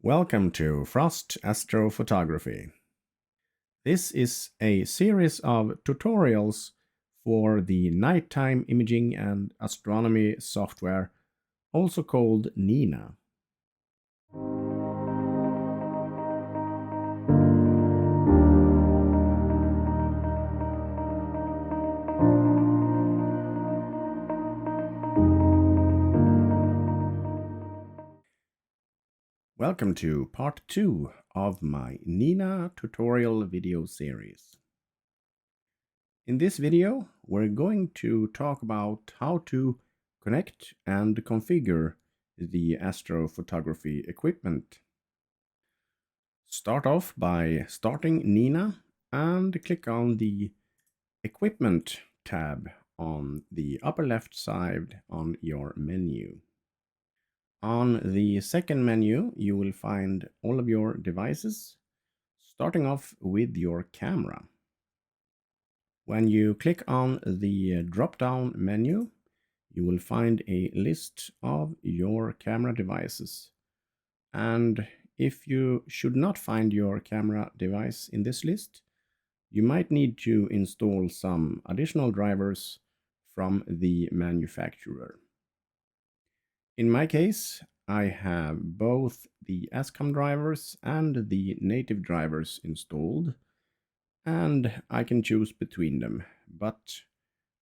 Welcome to Frost Astrophotography. This is a series of tutorials for the nighttime imaging and astronomy software, also called N.I.N.A. Welcome to part 2 of my N.I.N.A tutorial video series. In this video, we're going to talk about how to connect and configure the astrophotography equipment. Start off by starting N.I.N.A and click on the Equipment tab on the upper left side on your menu. On the second menu, you will find all of your devices, starting off with your camera. When you click on the drop-down menu, you will find a list of your camera devices. And if you should not find your camera device in this list, you might need to install some additional drivers from the manufacturer. In my case, I have both the ASCAM drivers and the native drivers installed, and I can choose between them, but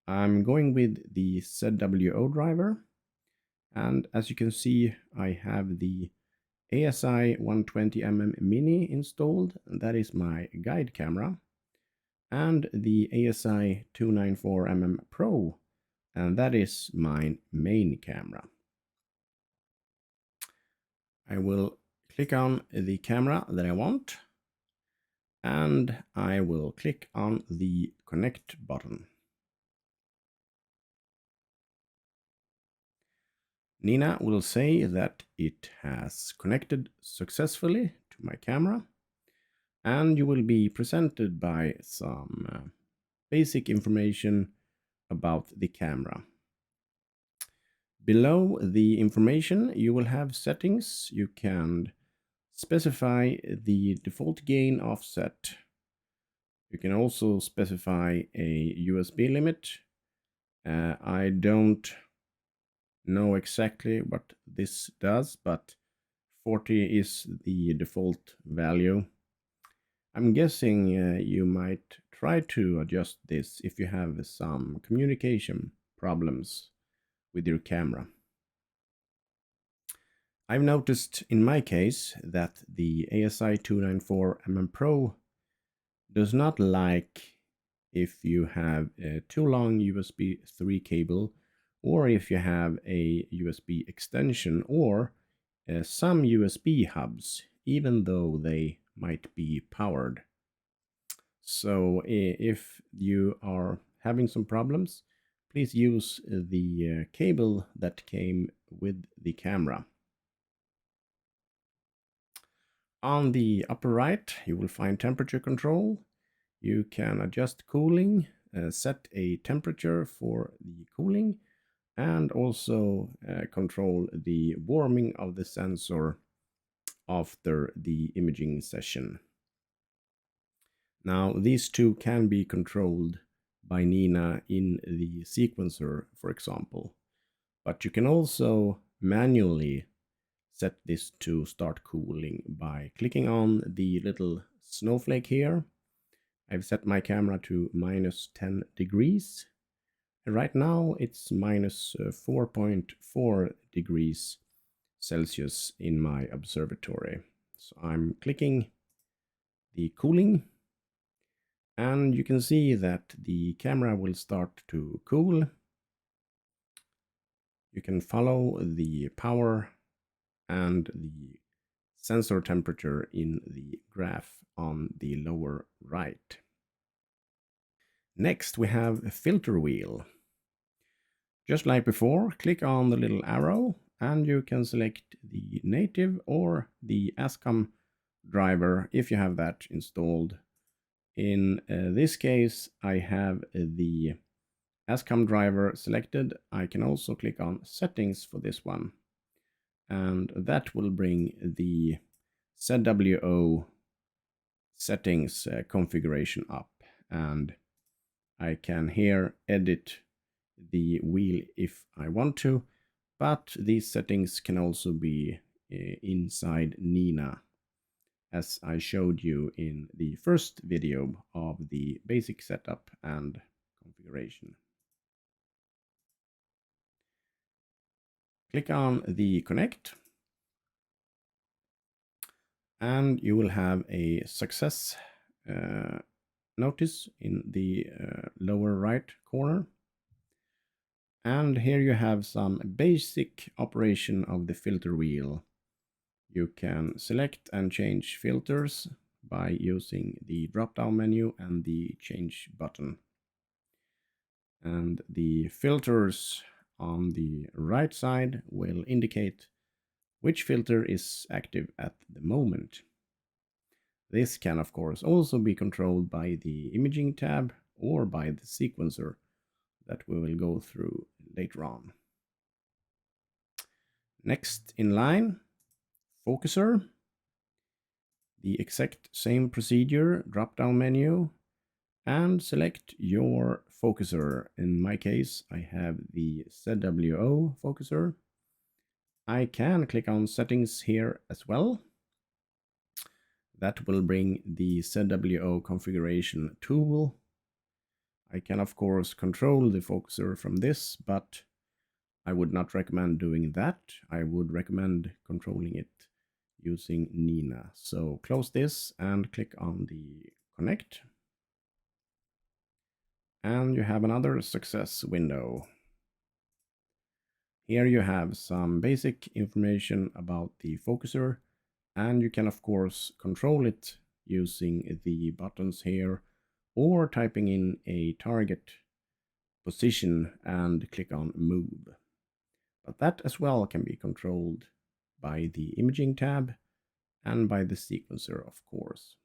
I'm going with the ZWO driver, and as you can see, I have the ASI120MM Mini installed, and that is my guide camera, and the ASI294MM Pro, and that is my main camera. I will click on the camera that I want, and I will click on the connect button. N.I.N.A will say that it has connected successfully to my camera, and you will be presented by some basic information about the camera. Below the information, you will have settings. You can specify the default gain offset. You can also specify a USB limit. I don't know exactly what this does, but 40 is the default value. I'm guessing you might try to adjust this if you have some communication problems with your camera. I've noticed in my case that the ASI294MM Pro does not like if you have a too long USB 3 cable, or if you have a USB extension, or some USB hubs, even though they might be powered. So if you are having some problems, please use the cable that came with the camera. On the upper right, you will find temperature control. You can adjust cooling, set a temperature for the cooling, and also control the warming of the sensor after the imaging session. Now, these two can be controlled by N.I.N.A in the sequencer, for example, but you can also manually set this to start cooling by clicking on the little snowflake here. I've set my camera to -10 degrees. Right now it's -4.4 degrees Celsius in my observatory. So I'm clicking the cooling, and you can see that the camera will start to cool. You can follow the power and the sensor temperature in the graph on the lower right. Next, we have a filter wheel. Just like before, click on the little arrow and you can select the native or the ASCAM driver if you have that installed. In this case, I have the ASCAM driver selected. I can also click on settings for this one, and that will bring the ZWO settings configuration up, and I can here edit the wheel if I want to, but these settings can also be inside N.I.N.A, as I showed you in the first video of the basic setup and configuration. Click on the connect, and you will have a success notice in the lower right corner. And here you have some basic operation of the filter wheel. You can select and change filters by using the drop-down menu and the change button. And the filters on the right side will indicate which filter is active at the moment. This can of course also be controlled by the imaging tab or by the sequencer that we will go through later on. Next in line, Focuser. The exact same procedure, drop-down menu, and select your focuser. In my case, I have the ZWO Focuser. I can click on settings here as well. That will bring the ZWO configuration tool. I can of course control the focuser from this, but I would not recommend doing that. I would recommend controlling it using N.I.N.A. So close this and click on the connect. And you have another success window. Here you have some basic information about the focuser, and you can of course control it using the buttons here or typing in a target position and click on move. But that as well can be controlled by the imaging tab and by the sequencer, of course.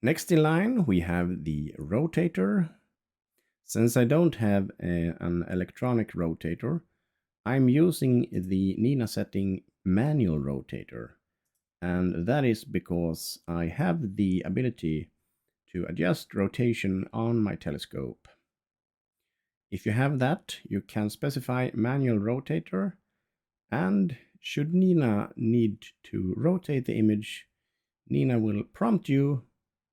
Next in line, we have the rotator. Since I don't have an electronic rotator, I'm using the N.I.N.A setting manual rotator. And that is because I have the ability to adjust rotation on my telescope. If you have that, you can specify manual rotator, and should N.I.N.A need to rotate the image, N.I.N.A will prompt you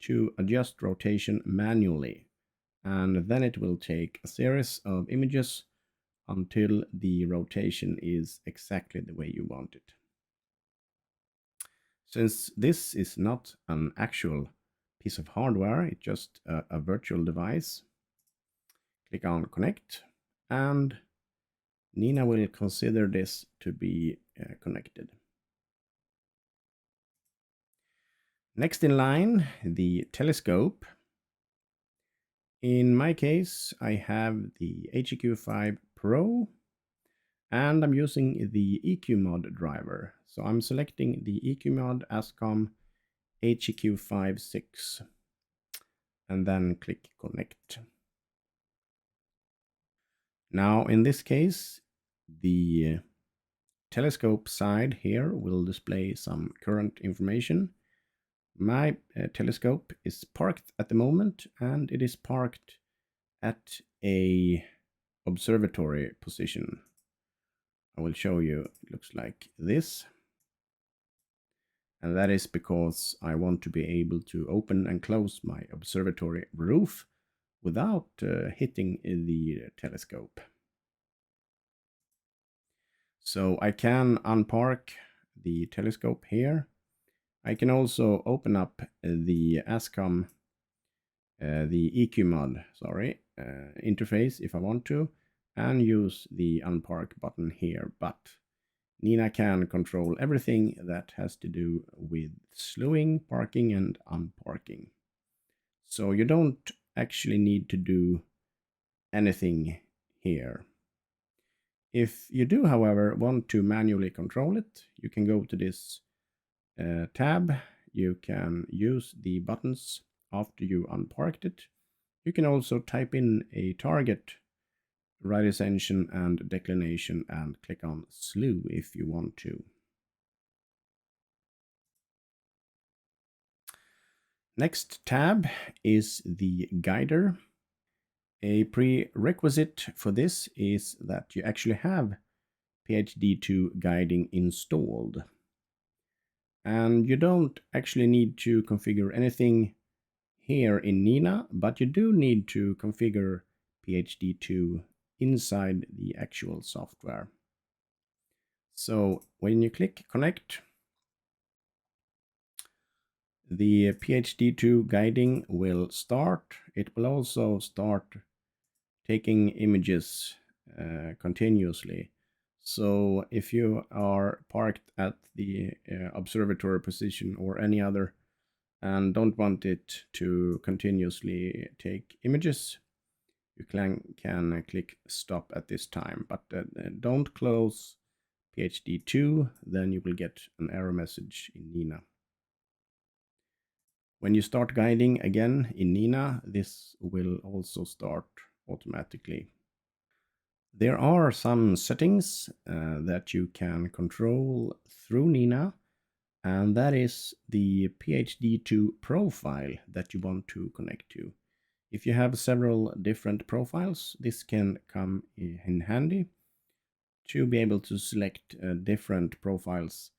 to adjust rotation manually, and then it will take a series of images until the rotation is exactly the way you want it. Since this is not an actual piece of hardware, it's just a virtual device, click on connect, and N.I.N.A will consider this to be connected. Next in line, the telescope. In my case, I have the HEQ5 Pro, and I'm using the EQMod driver. So I'm selecting the EQMod ASCOM HEQ56, and then click connect. Now in this case, the telescope side here will display some current information. My telescope is parked at the moment, and it is parked at a observatory position. I will show you. It looks like this. And that is because I want to be able to open and close my observatory roof without hitting the telescope. So I can unpark the telescope here. I can also open up the ASCOM, the EQMod, interface if I want to, and use the unpark button here. But N.I.N.A can control everything that has to do with slowing, parking, and unparking. So you don't actually need to do anything here. If you do, however, want to manually control it, you can go to this tab. You can use the buttons after you unparked it. You can also type in a target right ascension and declination, and click on slew if you want to. Next tab is the guider. A prerequisite for this is that you actually have PHD2 guiding installed. And you don't actually need to configure anything here in N.I.N.A, but you do need to configure PHD2 inside the actual software. So when you click connect, the PHD2 guiding will start. It will also start taking images continuously. So if you are parked at the observatory position or any other and don't want it to continuously take images, you can click stop at this time, but don't close PHD2, then you will get an error message in N.I.N.A. When you start guiding again in N.I.N.A, this will also start automatically. There are some settings that you can control through N.I.N.A, and that is the PHD2 profile that you want to connect to. If you have several different profiles, this can come in handy to be able to select different profiles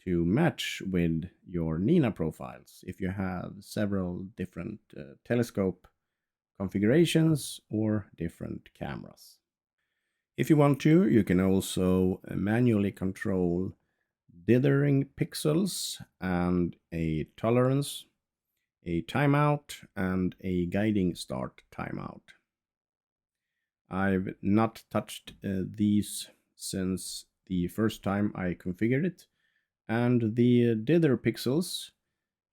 to match with your N.I.N.A profiles if you have several different telescope configurations or different cameras. If you want to, you can also manually control dithering pixels and a tolerance, a timeout, and a guiding start timeout. I've not touched these since the first time I configured it, and the dither pixels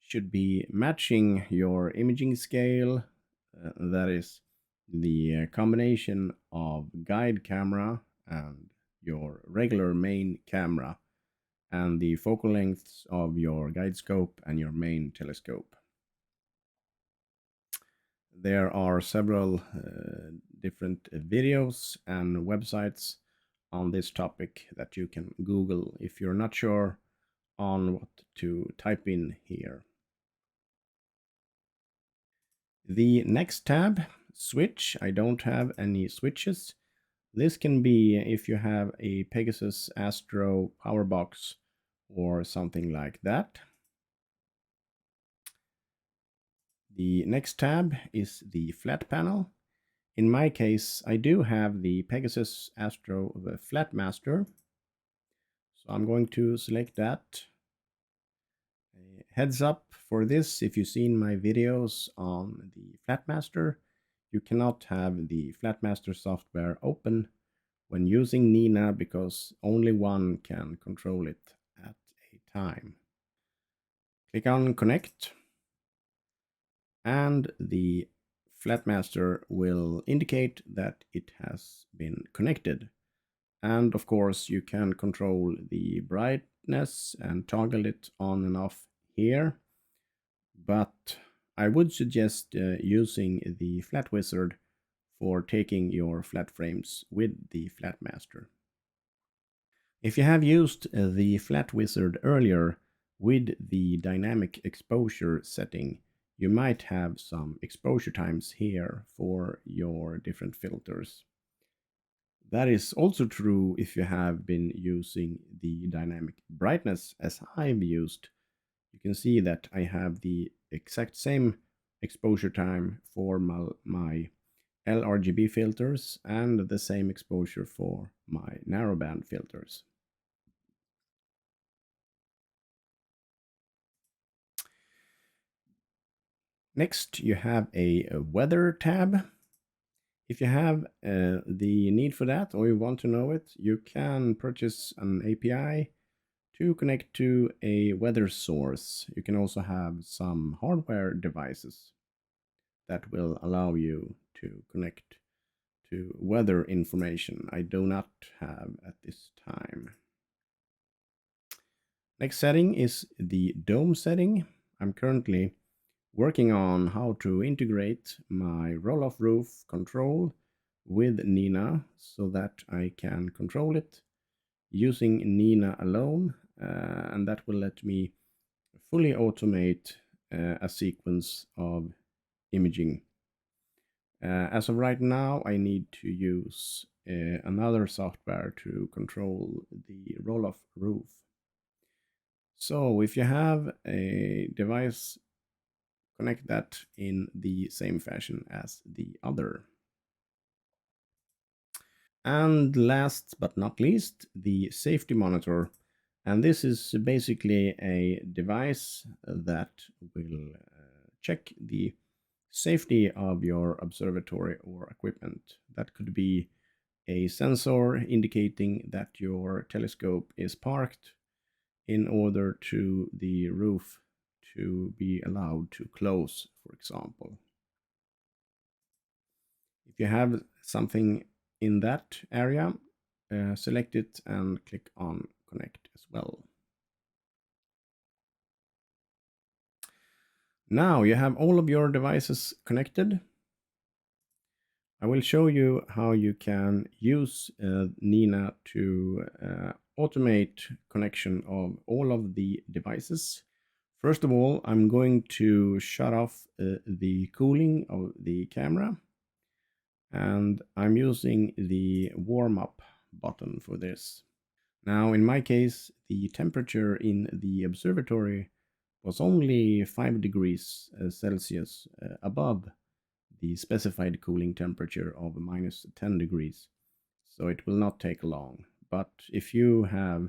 should be matching your imaging scale, that is the combination of guide camera and your regular main camera, and the focal lengths of your guide scope and your main telescope. There are several different videos and websites on this topic that you can Google if you're not sure on what to type in here. The next tab, switch. I don't have any switches. This can be if you have a Pegasus Astro power box or something like that. The next tab is the flat panel. In my case, I do have the Pegasus Astro Flatmaster. So I'm going to select that. Heads up for this, if you've seen my videos on the Flatmaster, you cannot have the Flatmaster software open when using N.I.N.A because only one can control it at a time. Click on connect, and the Flatmaster will indicate that it has been connected. And of course, you can control the brightness and toggle it on and off here, but I would suggest using the Flat Wizard for taking your flat frames with the Flatmaster. If you have used the Flat Wizard earlier with the dynamic exposure setting, you might have some exposure times here for your different filters. That is also true if you have been using the dynamic brightness as I've used. You can see that I have the exact same exposure time for my LRGB filters and the same exposure for my narrowband filters. Next, you have a weather tab. If you have the need for that or you want to know it, you can purchase an API to connect to a weather source. You can also have some hardware devices that will allow you to connect to weather information. I do not have at this time. Next setting is the dome setting. I'm currently working on how to integrate my roll-off roof control with N.I.N.A so that I can control it using N.I.N.A alone, and that will let me fully automate a sequence of imaging. As of right now, I need to use another software to control the roll-off roof. So if you have a device, connect that in the same fashion as the other. And last but not least, the safety monitor. And this is basically a device that will check the safety of your observatory or equipment. That could be a sensor indicating that your telescope is parked in order to the roof to be allowed to close, for example. If you have something in that area, select it and click on connect as well. Now you have all of your devices connected. I will show you how you can use N.I.N.A to automate connection of all of the devices. First of all, I'm going to shut off the cooling of the camera, and I'm using the warm up button for this. Now in my case, the temperature in the observatory was only 5 degrees Celsius above the specified cooling temperature of minus 10 degrees. So it will not take long. But if you have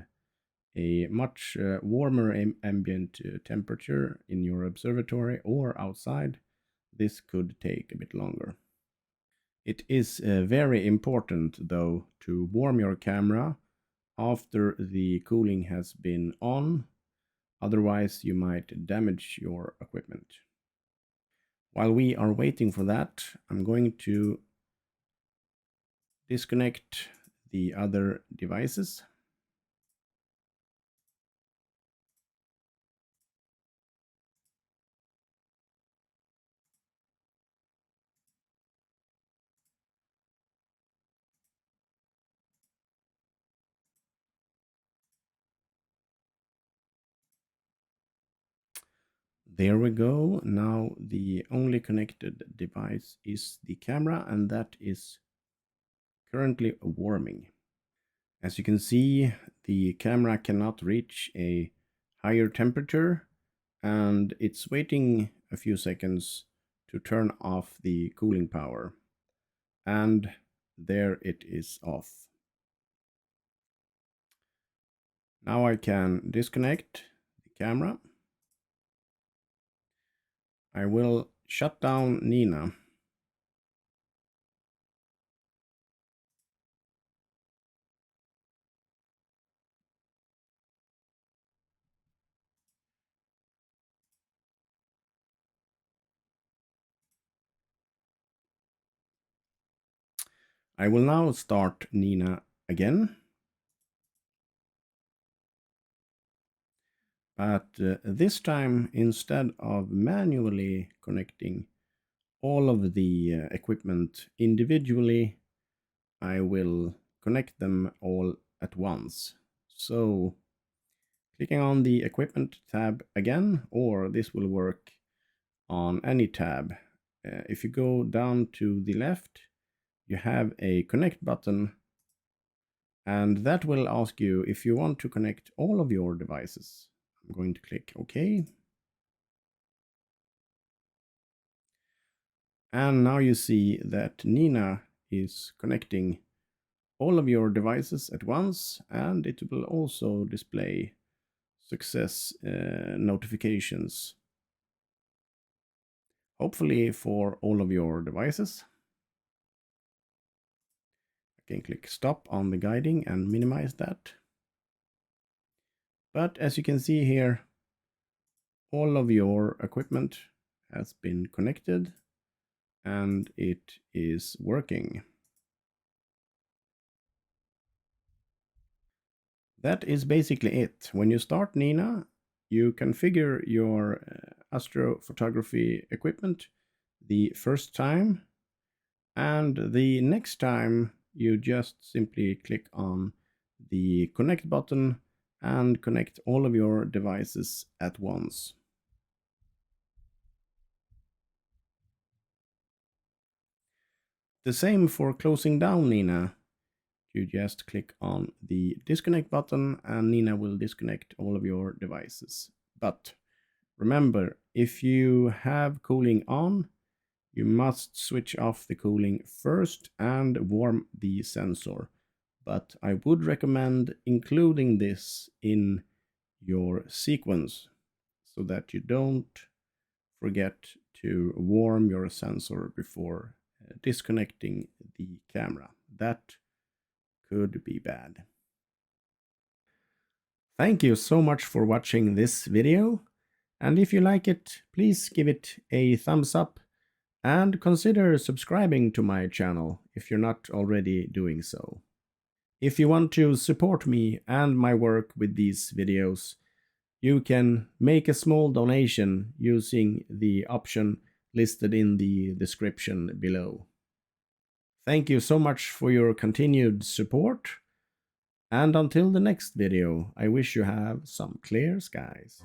a much warmer ambient temperature in your observatory or outside, this could take a bit longer. It is very important though to warm your camera after the cooling has been on, otherwise you might damage your equipment. While we are waiting for that, I'm going to disconnect the other devices. There we go. Now the only connected device is the camera, and that is currently warming. As you can see, the camera cannot reach a higher temperature, and it's waiting a few seconds to turn off the cooling power. And there it is off. Now I can disconnect the camera. I will shut down N.I.N.A. I will now start N.I.N.A again. But this time, instead of manually connecting all of the equipment individually, I will connect them all at once. So clicking on the equipment tab again, or this will work on any tab. If you go down to the left, you have a connect button, and that will ask you if you want to connect all of your devices. I'm going to click OK. And now you see that N.I.N.A is connecting all of your devices at once, and it will also display success notifications, hopefully for all of your devices. I can click stop on the guiding and minimize that. But as you can see here, all of your equipment has been connected and it is working. That is basically it. When you start N.I.N.A, you configure your astrophotography equipment the first time. And the next time you just simply click on the connect button and connect all of your devices at once. The same for closing down N.I.N.A. You just click on the disconnect button and N.I.N.A will disconnect all of your devices. But remember, if you have cooling on, you must switch off the cooling first and warm the sensor. But I would recommend including this in your sequence so that you don't forget to warm your sensor before disconnecting the camera. That could be bad. Thank you so much for watching this video, and if you like it, please give it a thumbs up and consider subscribing to my channel if you're not already doing so. If you want to support me and my work with these videos, you can make a small donation using the option listed in the description below. Thank you so much for your continued support, and until the next video, I wish you have some clear skies.